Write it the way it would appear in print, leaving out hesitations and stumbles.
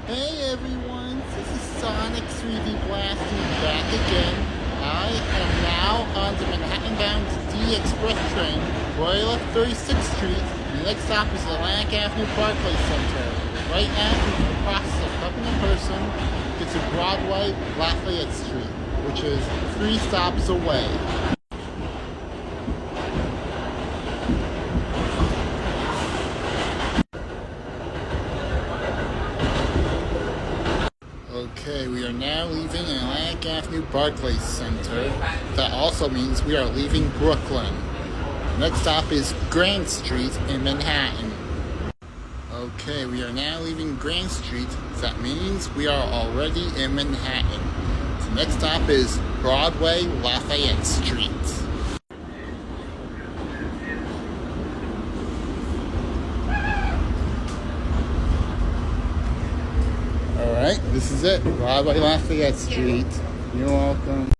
Hey everyone, this is Sonic 3D Blasting back again. I am now on the Manhattan-bound D Express train, where I left 36th Street. The next stop is the Atlantic Avenue Barclay Center. Right now, we're in the process of helping a person get to Broadway, Lafayette Street, which is 3 stops away. Okay, we are now leaving Atlantic Avenue Barclay Center. That also means we are leaving Brooklyn. Next stop is Grand Street in Manhattan. Okay, we are now leaving Grand Street. That means we are already in Manhattan. The next stop is Broadway, Lafayette Street. Alright, this is it. Broadway, Lafayette Street. You're welcome.